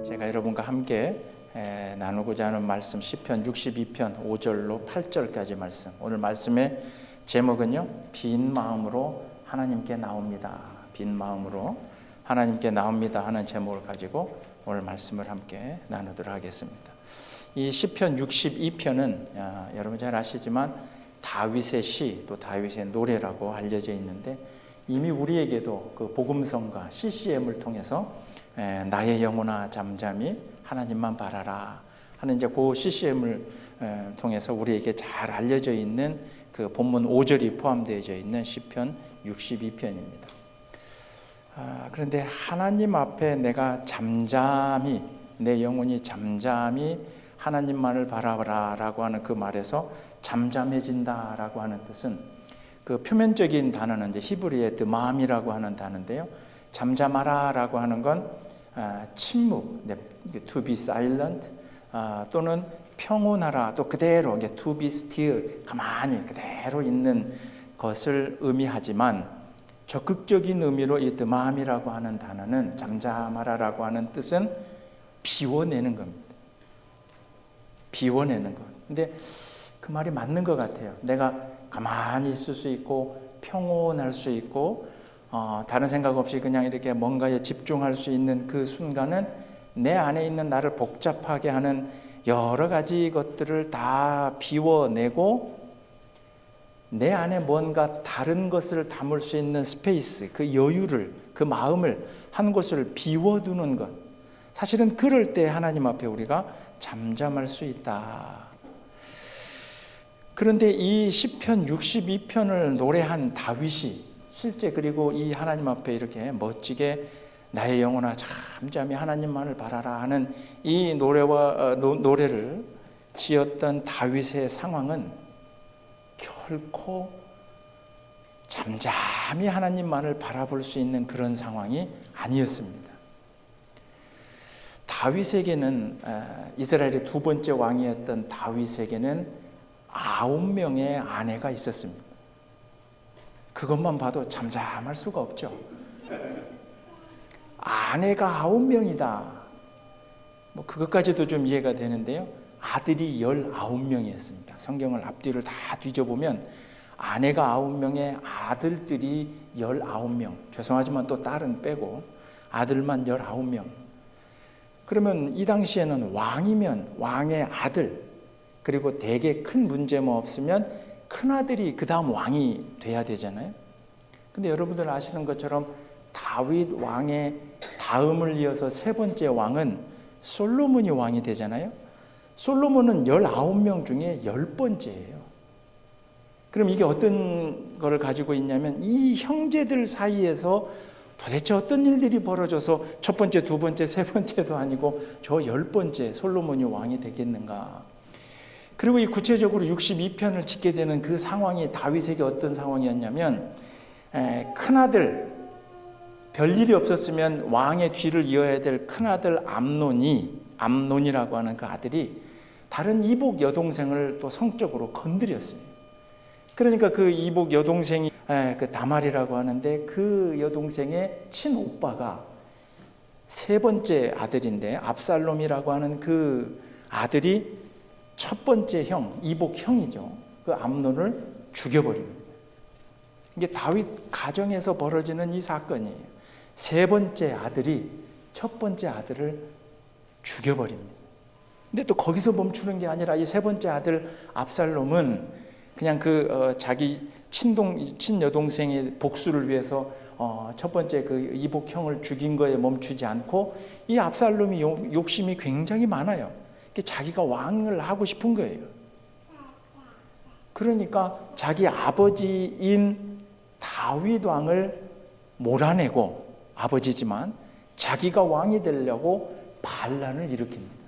제가 여러분과 함께 나누고자 하는 말씀 시편 62편 5절로 8절까지 말씀. 오늘 말씀의 제목은요, 빈 마음으로 하나님께 나옵니다. 빈 마음으로 하나님께 나옵니다 하는 제목을 가지고 오늘 말씀을 함께 나누도록 하겠습니다. 이 시편 62편은 여러분 잘 아시지만 다윗의 시, 또 다윗의 노래라고 알려져 있는데, 이미 우리에게도 그 복음성가 CCM을 통해서 나의 영혼아 잠잠히 하나님만 바라라 하는 이제 그 CCM을 통해서 우리에게 잘 알려져 있는 그 본문 5절이 포함되어 있는 시편 62편입니다. 그런데 하나님 앞에 내가 잠잠히, 내 영혼이 잠잠히 하나님만을 바라라라고 하는 그 말에서 잠잠해진다라고 하는 뜻은, 그 표면적인 단어는 이제 히브리의 드맘이라고 하는 단어인데요, 잠잠하라라고 하는 건 침묵, to be silent, 또는 평온하라, 또 그대로 to be still, 가만히 그대로 있는 것을 의미하지만, 적극적인 의미로 이 드맘이라고 하는 단어는, 잠잠하라라고 하는 뜻은 비워내는 겁니다. 비워내는 것. 근데 그 말이 맞는 것 같아요. 내가 가만히 있을 수 있고 평온할 수 있고 다른 생각 없이 그냥 이렇게 뭔가에 집중할 수 있는 그 순간은 내 안에 있는 나를 복잡하게 하는 여러 가지 것들을 다 비워내고 내 안에 뭔가 다른 것을 담을 수 있는 스페이스, 그 여유를, 그 마음을 한 곳을 비워두는 것. 사실은 그럴 때 하나님 앞에 우리가 잠잠할 수 있다. 그런데 이 시편 62편을 노래한 다윗이 실제, 그리고 이 하나님 앞에 이렇게 멋지게 나의 영혼아 잠잠히 하나님만을 바라라 하는 이 노래를 지었던 다윗의 상황은 결코 잠잠히 하나님만을 바라볼 수 있는 그런 상황이 아니었습니다. 다윗에게는, 이스라엘의 두 번째 왕이었던 다윗에게는 9명의 아내가 있었습니다. 그것만 봐도 잠잠할 수가 없죠. 아내가 9명이다. 뭐 그것까지도 좀 이해가 되는데요, 아들이 19명이었습니다. 성경을 앞뒤를 다 뒤져보면 아내가 9명에 아들들이 19명, 죄송하지만 또 딸은 빼고 아들만 19명. 그러면 이 당시에는 왕이면 왕의 아들, 그리고 대개 큰 문제만 없으면 큰아들이 그 다음 왕이 돼야 되잖아요. 근데 여러분들 아시는 것처럼 다윗 왕의 다음을 이어서 세 번째 왕은 솔로몬이 왕이 되잖아요. 솔로몬은 19명 중에 10번째예요. 그럼 이게 어떤 거를 가지고 있냐면, 이 형제들 사이에서 도대체 어떤 일들이 벌어져서 첫 번째, 두 번째, 세 번째도 아니고 저 10번째 솔로몬이 왕이 되겠는가. 그리고 이 구체적으로 62편을 짓게 되는 그 상황이 다윗에게 어떤 상황이었냐면, 큰아들, 별일이 없었으면 왕의 뒤를 이어야 될 큰아들 암논이라고 하는 그 아들이 다른 이복 여동생을 또 성적으로 건드렸어요. 그러니까 그 이복 여동생이 그 다말이라고 하는데, 그 여동생의 친오빠가 세 번째 아들인데, 압살롬이라고 하는 그 아들이 첫 번째 형, 이복 형이죠, 그 암논을 죽여버립니다. 이게 다윗 가정에서 벌어지는 이 사건이에요. 세 번째 아들이 첫 번째 아들을 죽여버립니다. 근데 또 거기서 멈추는 게 아니라, 이 세 번째 아들 압살롬은 그냥 자기 친여동생의 복수를 위해서 첫 번째 그 이복 형을 죽인 거에 멈추지 않고, 이 압살롬이 욕심이 굉장히 많아요. 자기가 왕을 하고 싶은 거예요. 그러니까 자기 아버지인 다윗 왕을 몰아내고, 아버지지만 자기가 왕이 되려고 반란을 일으킵니다.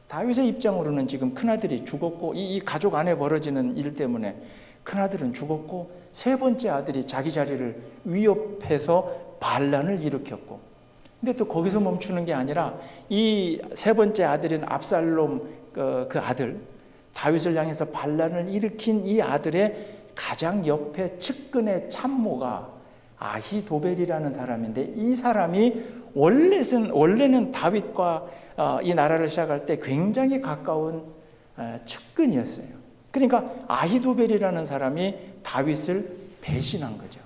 다윗의 입장으로는 지금 큰아들이 죽었고, 이 가족 안에 벌어지는 일 때문에 큰아들은 죽었고, 세 번째 아들이 자기 자리를 위협해서 반란을 일으켰고, 근데 또 거기서 멈추는 게 아니라 이 세 번째 아들인 압살롬, 그 아들, 다윗을 향해서 반란을 일으킨 이 아들의 가장 옆에 측근의 참모가 아히도벨이라는 사람인데, 이 사람이 원래는 다윗과 이 나라를 시작할 때 굉장히 가까운 측근이었어요. 그러니까 아히도벨이라는 사람이 다윗을 배신한 거죠.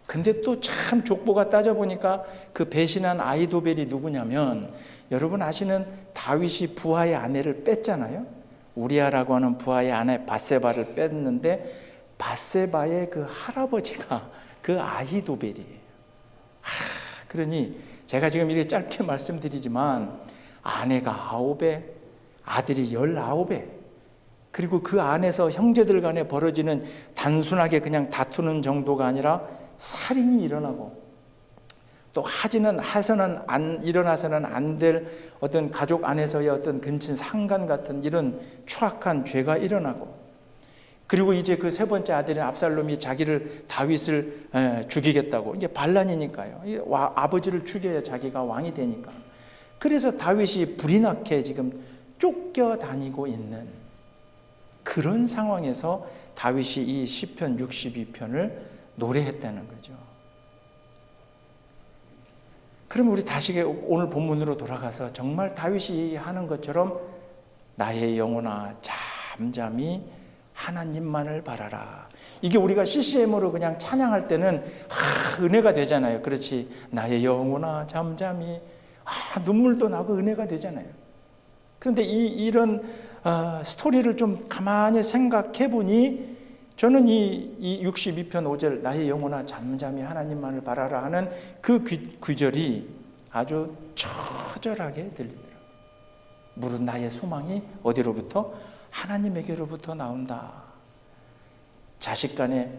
근데 또 참 족보가 따져보니까 그 배신한 아히도벨이 누구냐면, 여러분 아시는 다윗이 부하의 아내를 뺐잖아요. 우리아라고 하는 부하의 아내 밧세바를 뺐는데, 밧세바의 그 할아버지가 그 아히도벨이에요. 그러니 제가 지금 이렇게 짧게 말씀드리지만, 아내가 9배, 아들이 19배, 그리고 그 안에서 형제들 간에 벌어지는 단순하게 그냥 다투는 정도가 아니라 살인이 일어나고, 또 일어나서는 안 될 어떤 가족 안에서의 어떤 근친 상간 같은 이런 추악한 죄가 일어나고, 그리고 이제 그 세 번째 아들인 압살롬이 자기를 다윗을 죽이겠다고, 이게 반란이니까요. 아버지를 죽여야 자기가 왕이 되니까. 그래서 다윗이 불이 나게 지금 쫓겨다니고 있는 그런 상황에서 다윗이 이 시편 62편을 노래했다는 거죠. 그럼 우리 다시 오늘 본문으로 돌아가서 정말 다윗이 하는 것처럼 나의 영혼아 잠잠히 하나님만을 바라라. 이게 우리가 CCM으로 그냥 찬양할 때는 은혜가 되잖아요. 그렇지. 나의 영혼아 잠잠히, 눈물도 나고 은혜가 되잖아요. 그런데 이런 스토리를 좀 가만히 생각해 보니, 저는 이 62편 5절 나의 영혼아 잠잠히 하나님만을 바라라 하는 그 구절이 아주 처절하게 들리더라고요. 무릇 나의 소망이 어디로부터? 하나님에게로부터 나온다. 자식 간의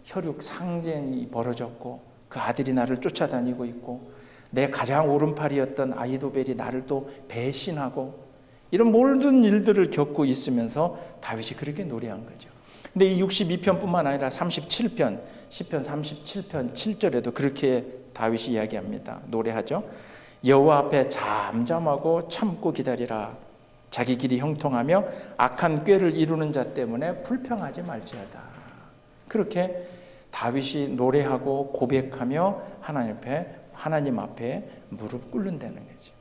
혈육 상쟁이 벌어졌고, 그 아들이 나를 쫓아다니고 있고, 내 가장 오른팔이었던 아히도벨이 나를 또 배신하고, 이런 모든 일들을 겪고 있으면서 다윗이 그렇게 노래한 거죠. 근데 이 62편뿐만 아니라 37편, 시편 37편 7절에도 그렇게 다윗이 이야기합니다. 노래하죠. 여호와 앞에 잠잠하고 참고 기다리라. 자기 길이 형통하며 악한 꾀를 이루는 자 때문에 불평하지 말지어다. 그렇게 다윗이 노래하고 고백하며 하나님 앞에 무릎 꿇는다는 거죠.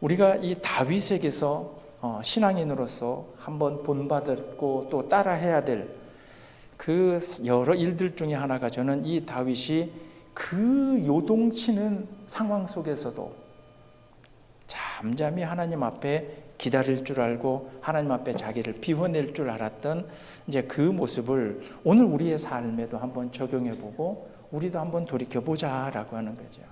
우리가 이 다윗에게서 신앙인으로서 한번 본받았고 또 따라해야 될 그 여러 일들 중에 하나가, 저는 이 다윗이 그 요동치는 상황 속에서도 잠잠히 하나님 앞에 기다릴 줄 알고 하나님 앞에 자기를 비워낼 줄 알았던 이제 그 모습을 오늘 우리의 삶에도 한번 적용해보고 우리도 한번 돌이켜보자라고 하는 거죠.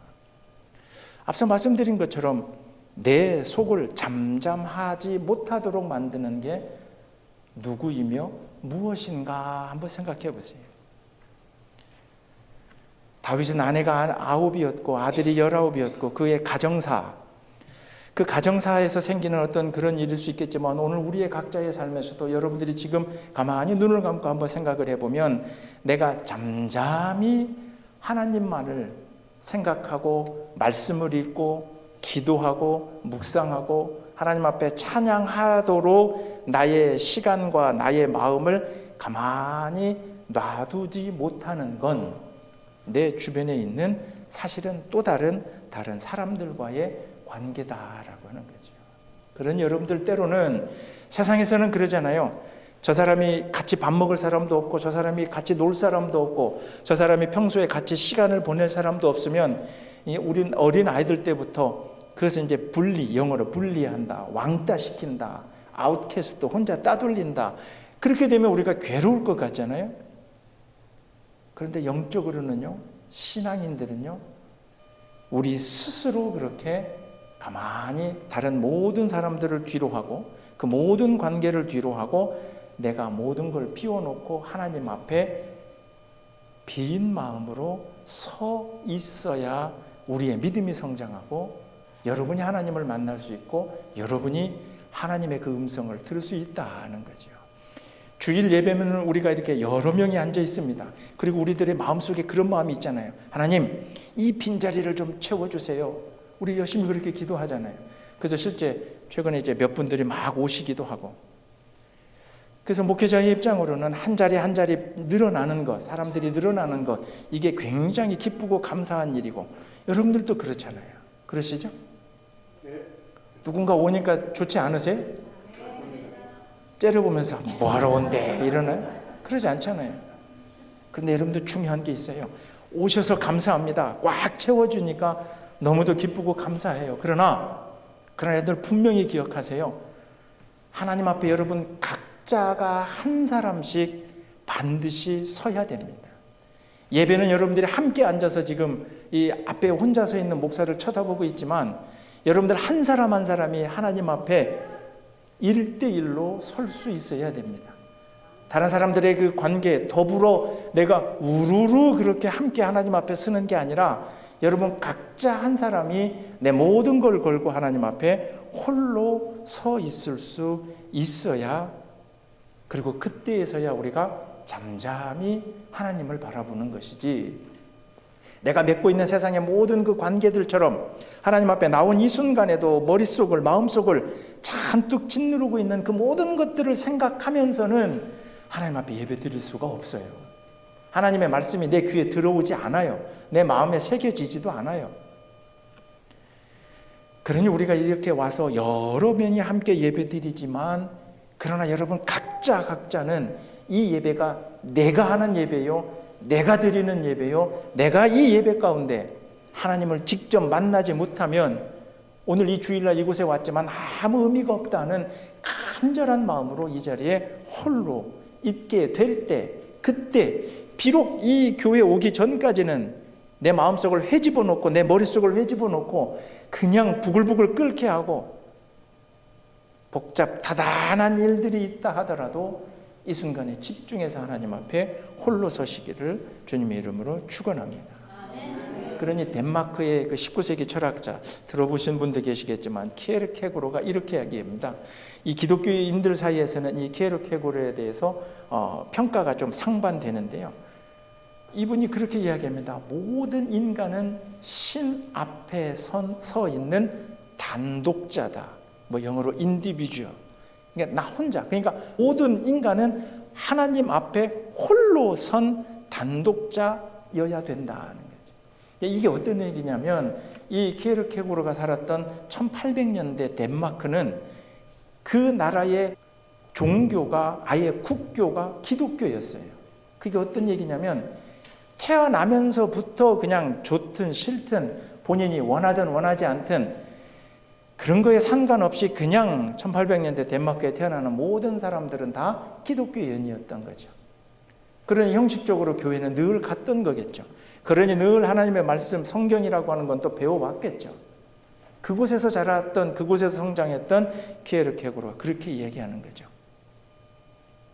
앞서 말씀드린 것처럼 내 속을 잠잠하지 못하도록 만드는 게 누구이며 무엇인가 한번 생각해 보세요. 다윗은 아내가 9이었고 아들이 19이었고 그의 가정사, 그 가정사에서 생기는 어떤 그런 일일 수 있겠지만, 오늘 우리의 각자의 삶에서도 여러분들이 지금 가만히 눈을 감고 한번 생각을 해보면, 내가 잠잠히 하나님만을 생각하고 말씀을 읽고 기도하고 묵상하고 하나님 앞에 찬양하도록 나의 시간과 나의 마음을 가만히 놔두지 못하는 건 내 주변에 있는 사실은 또 다른 사람들과의 관계다라고 하는 거죠. 그런 여러분들 때로는 세상에서는 그러잖아요. 저 사람이 같이 밥 먹을 사람도 없고, 저 사람이 같이 놀 사람도 없고, 저 사람이 평소에 같이 시간을 보낼 사람도 없으면, 우린 어린 아이들 때부터 그것을 이제 영어로 분리한다, 왕따시킨다, 아웃캐스트, 혼자 따돌린다. 그렇게 되면 우리가 괴로울 것 같잖아요. 그런데 영적으로는요, 신앙인들은요, 우리 스스로 그렇게 가만히 다른 모든 사람들을 뒤로 하고 그 모든 관계를 뒤로 하고 내가 모든 걸 비워놓고 하나님 앞에 빈 마음으로 서 있어야 우리의 믿음이 성장하고 여러분이 하나님을 만날 수 있고 여러분이 하나님의 그 음성을 들을 수 있다는 거죠. 주일 예배면 우리가 이렇게 여러 명이 앉아 있습니다. 그리고 우리들의 마음속에 그런 마음이 있잖아요. 하나님, 이 빈자리를 좀 채워주세요. 우리 열심히 그렇게 기도하잖아요. 그래서 실제 최근에 이제 몇 분들이 막 오시기도 하고, 그래서 목회자의 입장으로는 한 자리 한 자리 늘어나는 것, 사람들이 늘어나는 것, 이게 굉장히 기쁘고 감사한 일이고, 여러분들도 그렇잖아요. 그러시죠? 누군가 오니까 좋지 않으세요? 째려보면서 뭐하러 온대 이러나요? 그러지 않잖아요. 그런데 여러분들 중요한 게 있어요. 오셔서 감사합니다. 꽉 채워주니까 너무도 기쁘고 감사해요. 그러나 여러분들 분명히 기억하세요. 하나님 앞에 여러분 각자가 한 사람씩 반드시 서야 됩니다. 예배는 여러분들이 함께 앉아서 지금 이 앞에 혼자 서 있는 목사를 쳐다보고 있지만, 여러분들 한 사람 한 사람이 하나님 앞에 1대1로 설 수 있어야 됩니다. 다른 사람들의 그 관계 더불어 내가 우르르 그렇게 함께 하나님 앞에 서는 게 아니라, 여러분 각자 한 사람이 내 모든 걸 걸고 하나님 앞에 홀로 서 있을 수 있어야, 그리고 그때에서야 우리가 잠잠히 하나님을 바라보는 것이지, 내가 맺고 있는 세상의 모든 그 관계들처럼 하나님 앞에 나온 이 순간에도 머릿속을, 마음속을 잔뜩 짓누르고 있는 그 모든 것들을 생각하면서는 하나님 앞에 예배 드릴 수가 없어요. 하나님의 말씀이 내 귀에 들어오지 않아요. 내 마음에 새겨지지도 않아요. 그러니 우리가 이렇게 와서 여러 명이 함께 예배 드리지만, 그러나 여러분 각자는 이 예배가 내가 하는 예배요, 내가 드리는 예배요, 내가 이 예배 가운데 하나님을 직접 만나지 못하면 오늘 이 주일날 이곳에 왔지만 아무 의미가 없다는 간절한 마음으로 이 자리에 홀로 있게 될 때, 그때 비록 이 교회 오기 전까지는 내 마음속을 회집어 놓고 내 머릿속을 회집어 놓고 그냥 부글부글 끓게 하고 복잡다단한 일들이 있다 하더라도 이 순간에 집중해서 하나님 앞에 홀로 서시기를 주님의 이름으로 축원합니다. 그러니 덴마크의 그 19세기 철학자 들어보신 분도 계시겠지만 키에르케고르가 이렇게 이야기합니다. 이 기독교인들 사이에서는 이 키에르케고르에 대해서 평가가 좀 상반되는데요. 이분이 그렇게 이야기합니다. 모든 인간은 신 앞에 서 있는 단독자다. 뭐 영어로 individual. 그러니까 나 혼자. 그러니까 모든 인간은 하나님 앞에 홀로 선 단독자여야 된다는 거죠. 이게 어떤 얘기냐면, 이 키에르케고르가 살았던 1800년대 덴마크는 그 나라의 종교가, 아예 국교가 기독교였어요. 그게 어떤 얘기냐면, 태어나면서부터 그냥 좋든 싫든 본인이 원하든 원하지 않든 그런 거에 상관없이 그냥 1800년대 덴마크에 태어나는 모든 사람들은 다 기독교인이었던 거죠. 그러니 형식적으로 교회는 늘 갔던 거겠죠. 그러니 늘 하나님의 말씀, 성경이라고 하는 건 또 배워왔겠죠. 그곳에서 자랐던, 그곳에서 성장했던 키에르케고르가 그렇게 얘기하는 거죠.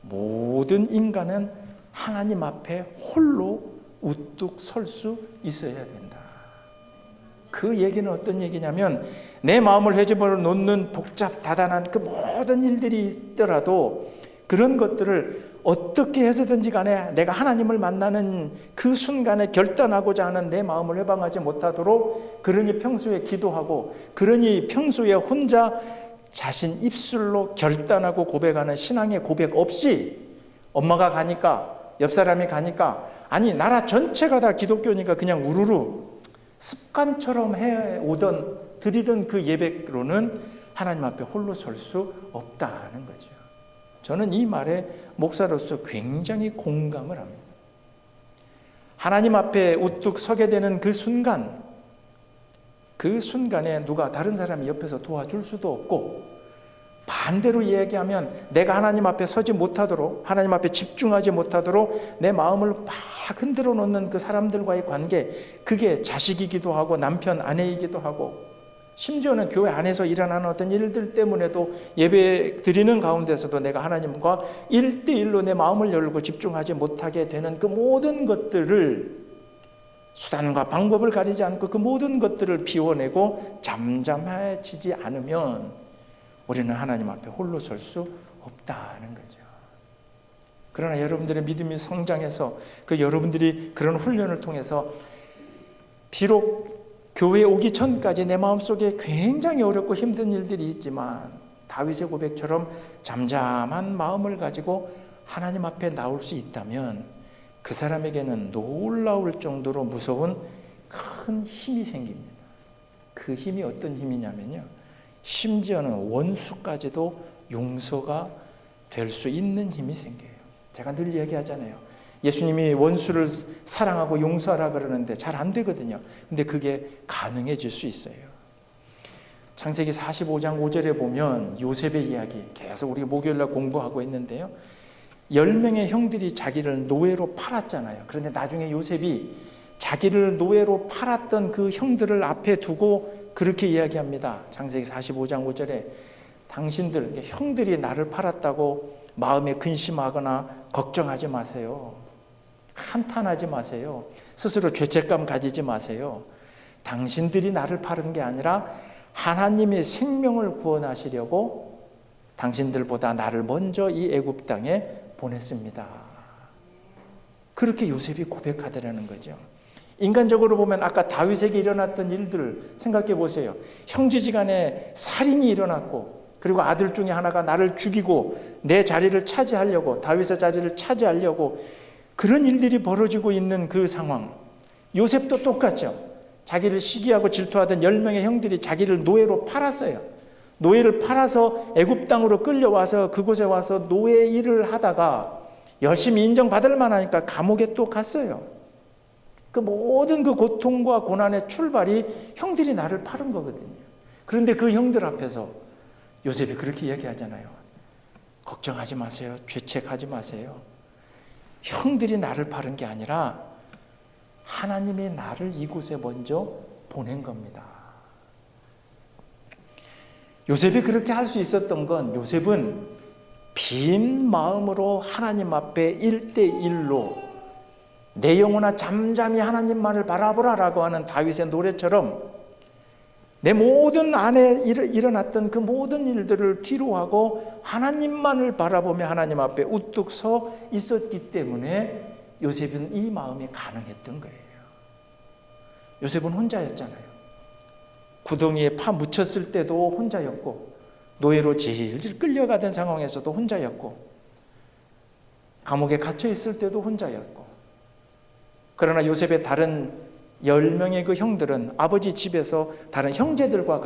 모든 인간은 하나님 앞에 홀로 우뚝 설 수 있어야 된다. 그 얘기는 어떤 얘기냐면, 내 마음을 회집어 놓는 복잡다단한 그 모든 일들이 있더라도 그런 것들을 어떻게 해서든지 간에 내가 하나님을 만나는 그 순간에 결단하고자 하는 내 마음을 해방하지 못하도록, 그러니 평소에 기도하고, 그러니 평소에 혼자 자신 입술로 결단하고 고백하는 신앙의 고백 없이 엄마가 가니까, 옆 사람이 가니까, 아니 나라 전체가 다 기독교니까 그냥 우르르 습관처럼 해오던 드리던 그 예배로는 하나님 앞에 홀로 설 수 없다는 거죠. 저는 이 말에 목사로서 굉장히 공감을 합니다. 하나님 앞에 우뚝 서게 되는 그 순간, 그 순간에 누가 다른 사람이 옆에서 도와줄 수도 없고, 반대로 이야기하면 내가 하나님 앞에 서지 못하도록, 하나님 앞에 집중하지 못하도록 내 마음을 막 흔들어 놓는 그 사람들과의 관계, 그게 자식이기도 하고 남편, 아내이기도 하고, 심지어는 교회 안에서 일어나는 어떤 일들 때문에도 예배 드리는 가운데서도 내가 하나님과 1대1로 내 마음을 열고 집중하지 못하게 되는 그 모든 것들을, 수단과 방법을 가리지 않고 그 모든 것들을 비워내고 잠잠해지지 않으면 우리는 하나님 앞에 홀로 설 수 없다는 거죠. 그러나 여러분들의 믿음이 성장해서 그 여러분들이 그런 훈련을 통해서 비록 교회에 오기 전까지 내 마음속에 굉장히 어렵고 힘든 일들이 있지만 다윗의 고백처럼 잠잠한 마음을 가지고 하나님 앞에 나올 수 있다면 그 사람에게는 놀라울 정도로 무서운 큰 힘이 생깁니다. 그 힘이 어떤 힘이냐면요, 심지어는 원수까지도 용서가 될 수 있는 힘이 생겨요. 제가 늘 얘기하잖아요. 예수님이 원수를 사랑하고 용서하라 그러는데 잘 안 되거든요. 근데 그게 가능해질 수 있어요. 창세기 45장 5절에 보면 요셉의 이야기 계속 우리가 목요일날 공부하고 있는데요. 10명의 형들이 자기를 노예로 팔았잖아요. 그런데 나중에 요셉이 자기를 노예로 팔았던 그 형들을 앞에 두고 그렇게 이야기합니다. 창세기 45장 5절에 당신들, 형들이 나를 팔았다고 마음에 근심하거나 걱정하지 마세요. 한탄하지 마세요. 스스로 죄책감 가지지 마세요. 당신들이 나를 팔은 게 아니라 하나님의 생명을 구원하시려고 당신들보다 나를 먼저 이 애굽 땅에 보냈습니다. 그렇게 요셉이 고백하더라는 거죠. 인간적으로 보면 아까 다윗에게 일어났던 일들을 생각해 보세요. 형제지간에 살인이 일어났고, 그리고 아들 중에 하나가 나를 죽이고 내 자리를 차지하려고, 다윗의 자리를 차지하려고 그런 일들이 벌어지고 있는 그 상황. 요셉도 똑같죠. 자기를 시기하고 질투하던 10명의 형들이 자기를 노예로 팔았어요. 노예를 팔아서 애굽 땅으로 끌려와서 그곳에 와서 노예 일을 하다가 열심히 인정받을 만하니까 감옥에 또 갔어요. 그 모든 그 고통과 고난의 출발이 형들이 나를 팔은 거거든요. 그런데 그 형들 앞에서 요셉이 그렇게 얘기하잖아요. 걱정하지 마세요. 죄책하지 마세요. 형들이 나를 팔은 게 아니라 하나님이 나를 이곳에 먼저 보낸 겁니다. 요셉이 그렇게 할 수 있었던 건, 요셉은 빈 마음으로 하나님 앞에 1대1로 내 영혼아 잠잠히 하나님만을 바라보라라고 하는 다윗의 노래처럼 내 모든 안에 일어났던 그 모든 일들을 뒤로하고 하나님만을 바라보며 하나님 앞에 우뚝 서 있었기 때문에 요셉은 이 마음이 가능했던 거예요. 요셉은 혼자였잖아요. 구덩이에 파 묻혔을 때도 혼자였고, 노예로 질질 끌려가던 상황에서도 혼자였고, 감옥에 갇혀 있을 때도 혼자였고, 그러나 요셉의 다른 10명의 그 형들은 아버지 집에서 다른 형제들과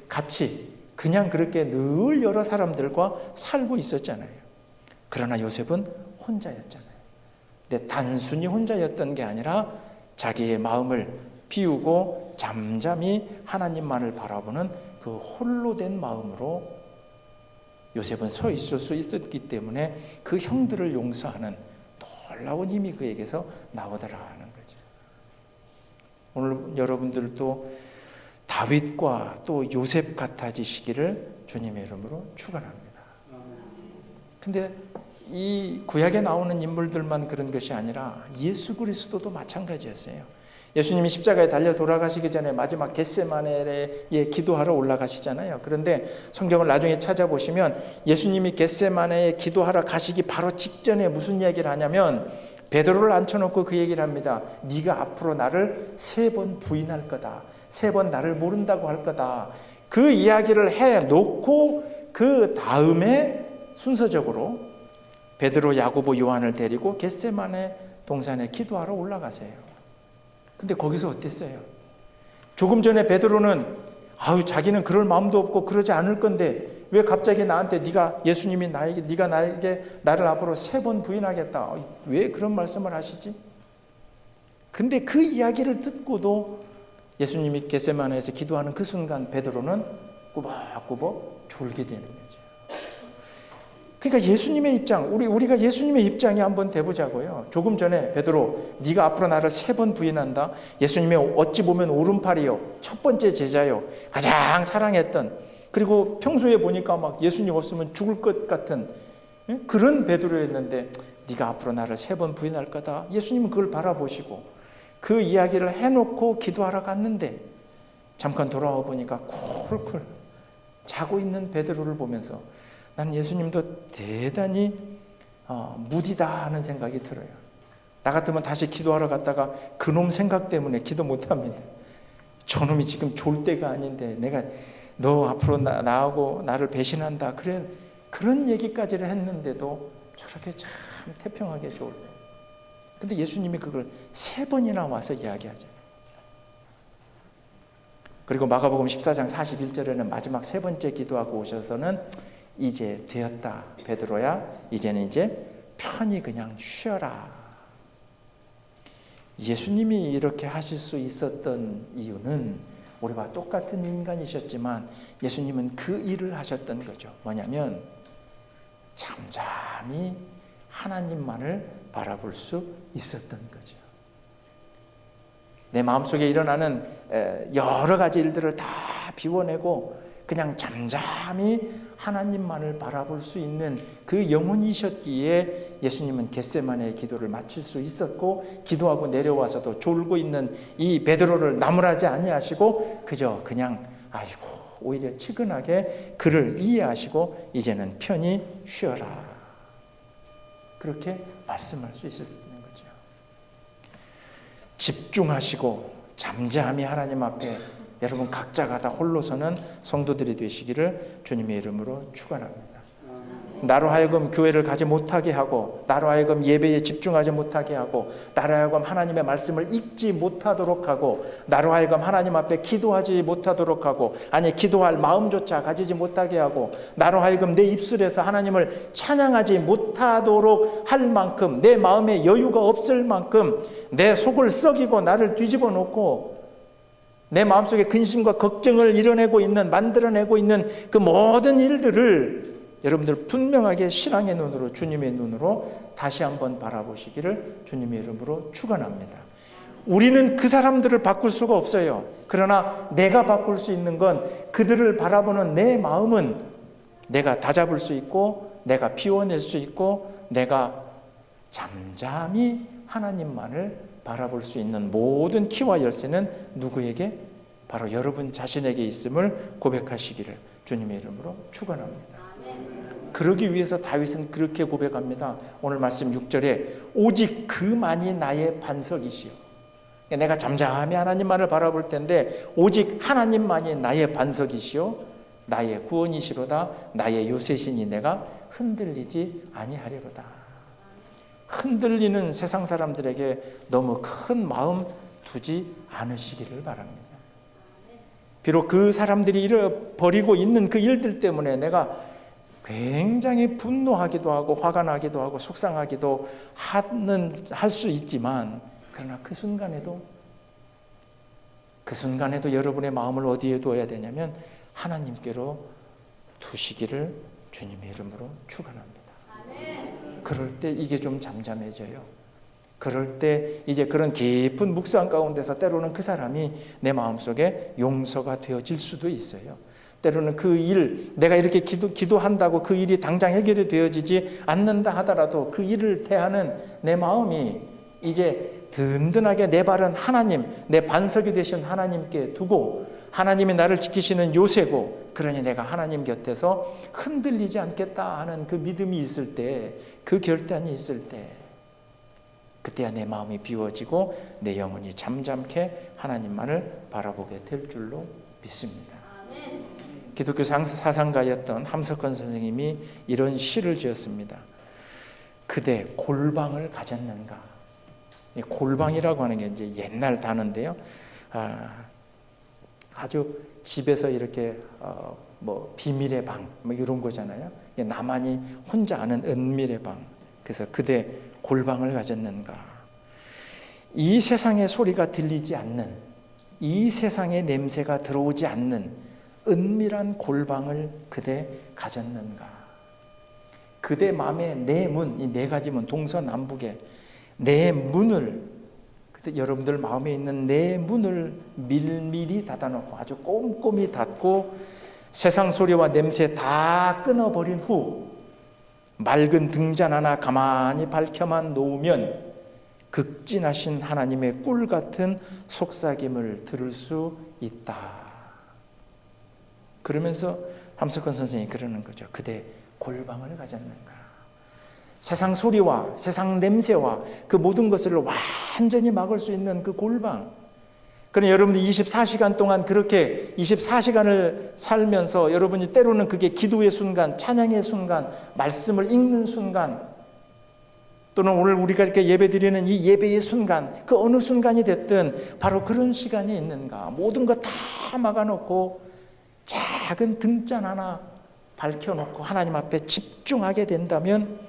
같이 그냥 그렇게 늘 여러 사람들과 살고 있었잖아요. 그러나 요셉은 혼자였잖아요. 근데 단순히 혼자였던 게 아니라 자기의 마음을 비우고 잠잠히 하나님만을 바라보는 그 홀로 된 마음으로 요셉은 서 있을 수 있었기 때문에 그 형들을 용서하는 놀라운 힘이 그에게서 나오더라는 거죠. 오늘 여러분들도 다윗과 또 요셉 같아지시기를 주님의 이름으로 축원합니다. 근데 이 구약에 나오는 인물들만 그런 것이 아니라 예수 그리스도도 마찬가지였어요. 예수님이 십자가에 달려 돌아가시기 전에 마지막 겟세마네에 기도하러 올라가시잖아요. 그런데 성경을 나중에 찾아보시면 예수님이 겟세마네에 기도하러 가시기 바로 직전에 무슨 얘기를 하냐면 베드로를 앉혀놓고 그 얘기를 합니다. 네가 앞으로 나를 3번 부인할 거다. 3번 나를 모른다고 할 거다. 그 이야기를 해놓고 그 다음에 순서적으로 베드로, 야고보, 요한을 데리고 겟세마네 동산에 기도하러 올라가세요. 근데 거기서 어땠어요? 조금 전에 베드로는 자기는 그럴 마음도 없고 그러지 않을 건데 왜 갑자기 나한테 네가 나를 앞으로 3번 부인하겠다. 왜 그런 말씀을 하시지? 근데 그 이야기를 듣고도 예수님이 겟세마네에서 기도하는 그 순간 베드로는 꾸벅꾸벅 졸게 되는 거죠. 그러니까 예수님의 입장, 우리가 예수님의 입장에 한번 대보자고요. 조금 전에 베드로, 네가 앞으로 나를 3번 부인한다. 예수님의 어찌 보면 오른팔이요, 첫 번째 제자요, 가장 사랑했던, 그리고 평소에 보니까 막 예수님 없으면 죽을 것 같은 그런 베드로였는데 네가 앞으로 나를 3번 부인할 거다. 예수님은 그걸 바라보시고 그 이야기를 해놓고 기도하러 갔는데 잠깐 돌아와 보니까 쿨쿨 자고 있는 베드로를 보면서 나는 예수님도 대단히 무디다 하는 생각이 들어요. 나 같으면 다시 기도하러 갔다가 그놈 생각 때문에 기도 못합니다. 저놈이 지금 졸 때가 아닌데 내가 너 앞으로 나하고 나를 배신한다. 그래, 그런 얘기까지를 했는데도 저렇게 참 태평하게 좋을. 근데 예수님이 그걸 3번이나 와서 이야기하잖아요. 그리고 마가복음 14장 41절에는 마지막 3번째 기도하고 오셔서는 이제 되었다 베드로야, 이제는 이제 편히 그냥 쉬어라. 예수님이 이렇게 하실 수 있었던 이유는 우리와 똑같은 인간이셨지만 예수님은 그 일을 하셨던 거죠. 뭐냐면 잠잠히 하나님만을 바라볼 수 있었던 거죠. 내 마음속에 일어나는 여러 가지 일들을 다 비워내고 그냥 잠잠히 하나님만을 바라볼 수 있는 그 영혼이셨기에 예수님은 겟세마네의 기도를 마칠 수 있었고, 기도하고 내려와서도 졸고 있는 이 베드로를 나무라지 아니하시고 그저 그냥 아이고 오히려 측은하게 그를 이해하시고 이제는 편히 쉬어라, 그렇게 말씀할 수 있었던 거죠. 집중하시고 잠잠히 하나님 앞에 여러분 각자가 다 홀로서는 성도들이 되시기를 주님의 이름으로 축원합니다. 나로 하여금 교회를 가지 못하게 하고, 나로 하여금 예배에 집중하지 못하게 하고, 나로 하여금 하나님의 말씀을 읽지 못하도록 하고, 나로 하여금 하나님 앞에 기도하지 못하도록 하고, 아니 기도할 마음조차 가지지 못하게 하고, 나로 하여금 내 입술에서 하나님을 찬양하지 못하도록 할 만큼, 내 마음에 여유가 없을 만큼 내 속을 썩이고 나를 뒤집어 놓고 내 마음속에 근심과 걱정을 만들어내고 있는 그 모든 일들을 여러분들 분명하게 신앙의 눈으로, 주님의 눈으로 다시 한번 바라보시기를 주님의 이름으로 축원합니다. 우리는 그 사람들을 바꿀 수가 없어요. 그러나 내가 바꿀 수 있는 건 그들을 바라보는 내 마음은 내가 다잡을 수 있고, 내가 비워낼 수 있고, 내가 잠잠히 하나님만을 바라볼 수 있는 모든 키와 열쇠는 누구에게? 바로 여러분 자신에게 있음을 고백하시기를 주님의 이름으로 축원합니다. 그러기 위해서 다윗은 그렇게 고백합니다. 오늘 말씀 6절에 오직 그만이 나의 반석이시오. 내가 잠잠히 하나님만을 바라볼 텐데 오직 하나님만이 나의 반석이시오, 나의 구원이시로다, 나의 요새시니 내가 흔들리지 아니하리로다. 흔들리는 세상 사람들에게 너무 큰 마음 두지 않으시기를 바랍니다. 비록 그 사람들이 잃어버리고 있는 그 일들 때문에 내가 굉장히 분노하기도 하고 화가 나기도 하고 속상하기도 할 수 있지만, 그러나 그 순간에도 여러분의 마음을 어디에 두어야 되냐면 하나님께로 두시기를 주님의 이름으로 축원합니다. 그럴 때 이게 좀 잠잠해져요. 그럴 때 이제 그런 깊은 묵상 가운데서 때로는 그 사람이 내 마음속에 용서가 되어질 수도 있어요. 때로는 그 일, 내가 이렇게 기도한다고 그 일이 당장 해결이 되어지지 않는다 하더라도 그 일을 대하는 내 마음이 이제 든든하게 내 발은 하나님, 내 반석이 되신 하나님께 두고, 하나님이 나를 지키시는 요새고, 그러니 내가 하나님 곁에서 흔들리지 않겠다 하는 그 믿음이 있을 때, 그 결단이 있을 때, 그때야 내 마음이 비워지고 내 영혼이 잠잠케 하나님만을 바라보게 될 줄로 믿습니다. 기독교 사상가였던 함석헌 선생님이 이런 시를 지었습니다. 그대 골방을 가졌는가? 이 골방이라고 하는 게 이제 옛날 단어인데요. 아주 집에서 이렇게 비밀의 방 이런 거잖아요. 나만이 혼자 아는 은밀의 방. 그래서 그대 골방을 가졌는가? 이 세상의 소리가 들리지 않는, 이 세상의 냄새가 들어오지 않는 은밀한 골방을 그대 가졌는가? 그대 마음에 내 문, 이 4가지 문, 동서남북에 내 문을, 여러분들 마음에 있는 내 문을 밀밀히 닫아놓고 아주 꼼꼼히 닫고 세상 소리와 냄새 다 끊어버린 후 맑은 등잔 하나 가만히 밝혀만 놓으면 극진하신 하나님의 꿀 같은 속삭임을 들을 수 있다. 그러면서 함석헌 선생님이 그러는 거죠. 그대 골방을 가졌는가? 세상 소리와 세상 냄새와 그 모든 것을 완전히 막을 수 있는 그 골방, 그러니 여러분들이 24시간 동안 그렇게 24시간을 살면서 여러분이 때로는 그게 기도의 순간, 찬양의 순간, 말씀을 읽는 순간, 또는 오늘 우리가 이렇게 예배드리는 이 예배의 순간, 그 어느 순간이 됐든 바로 그런 시간이 있는가. 모든 거 다 막아놓고 작은 등잔 하나 밝혀놓고 하나님 앞에 집중하게 된다면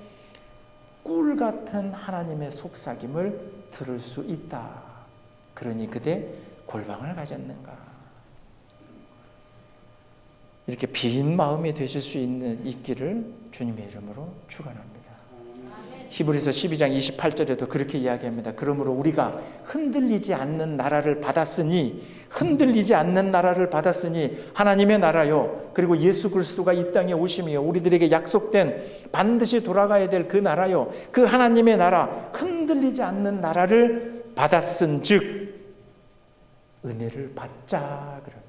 꿀 같은 하나님의 속삭임을 들을 수 있다. 그러니 그대 골방을 가졌는가. 이렇게 빈 마음이 되실 수 있기를 주님의 이름으로 축원합니다. 히브리서 12장 28절에도 그렇게 이야기합니다. 그러므로 우리가 흔들리지 않는 나라를 받았으니 하나님의 나라요, 그리고 예수 그리스도가 이 땅에 오심이요, 우리들에게 약속된 반드시 돌아가야 될 그 나라요, 그 하나님의 나라, 흔들리지 않는 나라를 받았은 즉 은혜를 받자 그럽니다.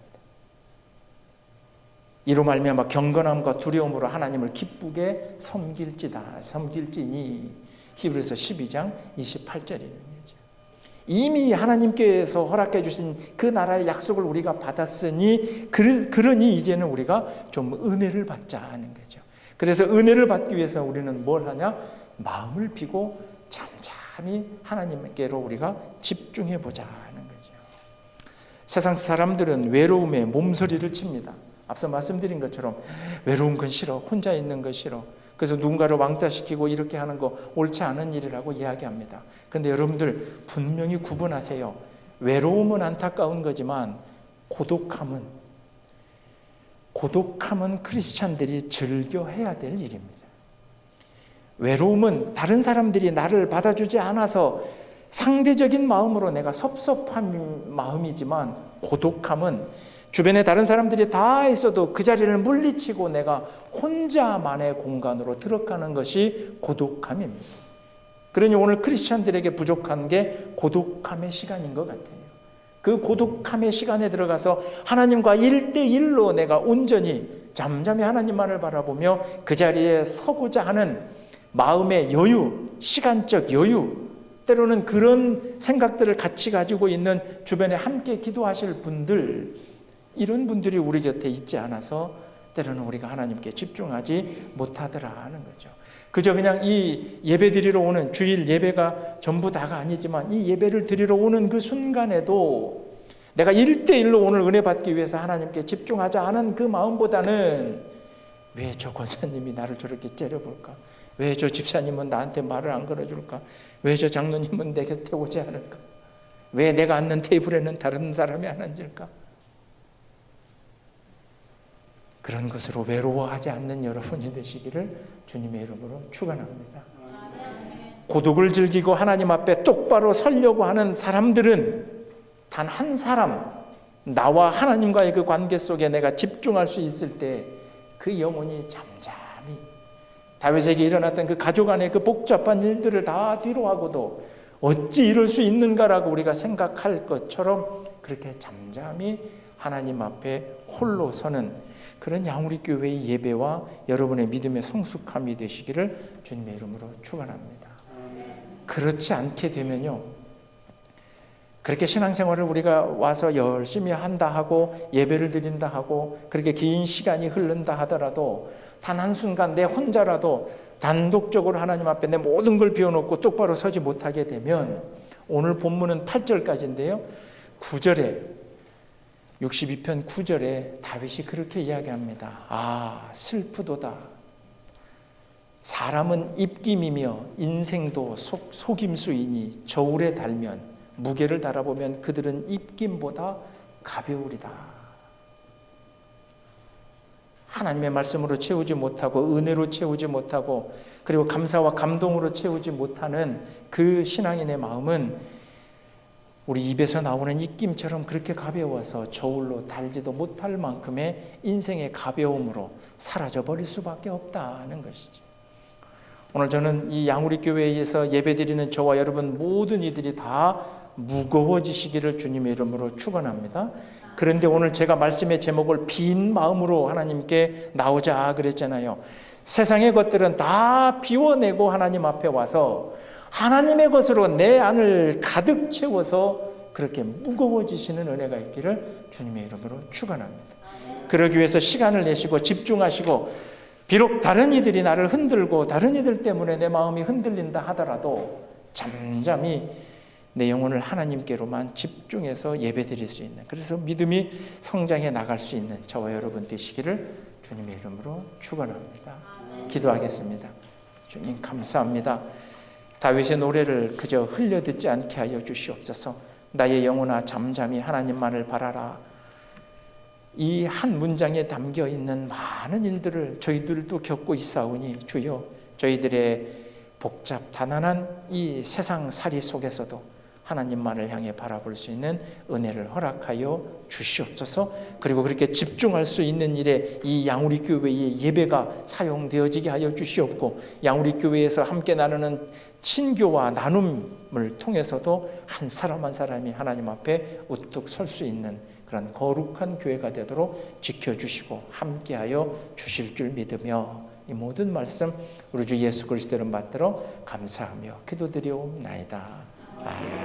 이로 말미암아 경건함과 두려움으로 하나님을 기쁘게 섬길지니 히브리서 12장 28절입니다. 이미 하나님께서 허락해 주신 그 나라의 약속을 우리가 받았으니 그러니 이제는 우리가 좀 은혜를 받자 하는 거죠. 그래서 은혜를 받기 위해서 우리는 뭘 하냐? 마음을 비고 잠잠히 하나님께로 우리가 집중해 보자 하는 거죠. 세상 사람들은 외로움에 몸서리를 칩니다. 앞서 말씀드린 것처럼 외로운 건 싫어, 혼자 있는 거 싫어, 그래서 누군가를 왕따시키고 이렇게 하는 거 옳지 않은 일이라고 이야기합니다. 그런데 여러분들 분명히 구분하세요. 외로움은 안타까운 거지만 고독함은 크리스찬들이 즐겨해야 될 일입니다. 외로움은 다른 사람들이 나를 받아주지 않아서 상대적인 마음으로 내가 섭섭한 마음이지만, 고독함은 주변에 다른 사람들이 다 있어도 그 자리를 물리치고 내가 혼자만의 공간으로 들어가는 것이 고독함입니다. 그러니 오늘 크리스찬들에게 부족한 게 고독함의 시간인 것 같아요. 그 고독함의 시간에 들어가서 하나님과 1대1로 내가 온전히 잠잠히 하나님만을 바라보며 그 자리에 서고자 하는 마음의 여유, 시간적 여유, 때로는 그런 생각들을 같이 가지고 있는 주변에 함께 기도하실 분들, 이런 분들이 우리 곁에 있지 않아서 때로는 우리가 하나님께 집중하지 못하더라 하는 거죠. 그저 그냥 이 예배 드리러 오는, 주일 예배가 전부 다가 아니지만 이 예배를 드리러 오는 그 순간에도 내가 1대1로 오늘 은혜 받기 위해서 하나님께 집중하자 하는 그 마음보다는 왜 저 권사님이 나를 저렇게 째려볼까? 왜 저 집사님은 나한테 말을 안 걸어줄까? 왜 저 장로님은 내 곁에 오지 않을까? 왜 내가 앉는 테이블에는 다른 사람이 안 앉을까? 그런 것으로 외로워하지 않는 여러분이 되시기를 주님의 이름으로 축원합니다. 고독을 즐기고 하나님 앞에 똑바로 서려고 하는 사람들은 단 한 사람, 나와 하나님과의 그 관계 속에 내가 집중할 수 있을 때 그 영혼이 잠잠히, 다윗에게 일어났던 그 가족 안의 그 복잡한 일들을 다 뒤로 하고도 어찌 이럴 수 있는가라고 우리가 생각할 것처럼 그렇게 잠잠히 하나님 앞에 홀로 서는 그런 양우리교회의 예배와 여러분의 믿음의 성숙함이 되시기를 주님의 이름으로 축원합니다. 그렇지 않게 되면요, 그렇게 신앙생활을 우리가 와서 열심히 한다 하고 예배를 드린다 하고 그렇게 긴 시간이 흐른다 하더라도 단 한순간 내 혼자라도 단독적으로 하나님 앞에 내 모든 걸 비워놓고 똑바로 서지 못하게 되면, 오늘 본문은 8절까지인데요 9절에 62편 9절에 다윗이 그렇게 이야기합니다. 아, 슬프도다. 사람은 입김이며 인생도 속임수이니 저울에 달면, 무게를 달아보면 그들은 입김보다 가벼우리다. 하나님의 말씀으로 채우지 못하고 은혜로 채우지 못하고 그리고 감사와 감동으로 채우지 못하는 그 신앙인의 마음은 우리 입에서 나오는 입김처럼 그렇게 가벼워서 저울로 달지도 못할 만큼의 인생의 가벼움으로 사라져버릴 수밖에 없다는 것이죠. 오늘 저는 이 양우리교회에서 예배드리는 저와 여러분 모든 이들이 다 무거워지시기를 주님의 이름으로 축원합니다. 그런데 오늘 제가 말씀의 제목을 빈 마음으로 하나님께 나오자 그랬잖아요. 세상의 것들은 다 비워내고 하나님 앞에 와서 하나님의 것으로 내 안을 가득 채워서 그렇게 무거워지시는 은혜가 있기를 주님의 이름으로 축원합니다. 그러기 위해서 시간을 내시고 집중하시고, 비록 다른 이들이 나를 흔들고 다른 이들 때문에 내 마음이 흔들린다 하더라도 잠잠히 내 영혼을 하나님께로만 집중해서 예배드릴 수 있는, 그래서 믿음이 성장해 나갈 수 있는 저와 여러분 되시기를 주님의 이름으로 축원합니다. 기도하겠습니다. 주님 감사합니다. 다윗의 노래를 그저 흘려듣지 않게 하여 주시옵소서. 나의 영혼아 잠잠히 하나님만을 바라라. 이 한 문장에 담겨 있는 많은 일들을 저희들도 겪고 있사오니 주여, 저희들의 복잡 단안한 이 세상살이 속에서도 하나님만을 향해 바라볼 수 있는 은혜를 허락하여 주시옵소서. 그리고 그렇게 집중할 수 있는 일에 이 양우리 교회의 예배가 사용되어지게 하여 주시옵고, 양우리 교회에서 함께 나누는 친교와 나눔을 통해서도 한 사람 한 사람이 하나님 앞에 우뚝 설 수 있는 그런 거룩한 교회가 되도록 지켜주시고 함께하여 주실 줄 믿으며, 이 모든 말씀 우리 주 예수 그리스도를 받들어 감사하며 기도드리옵나이다. 아멘.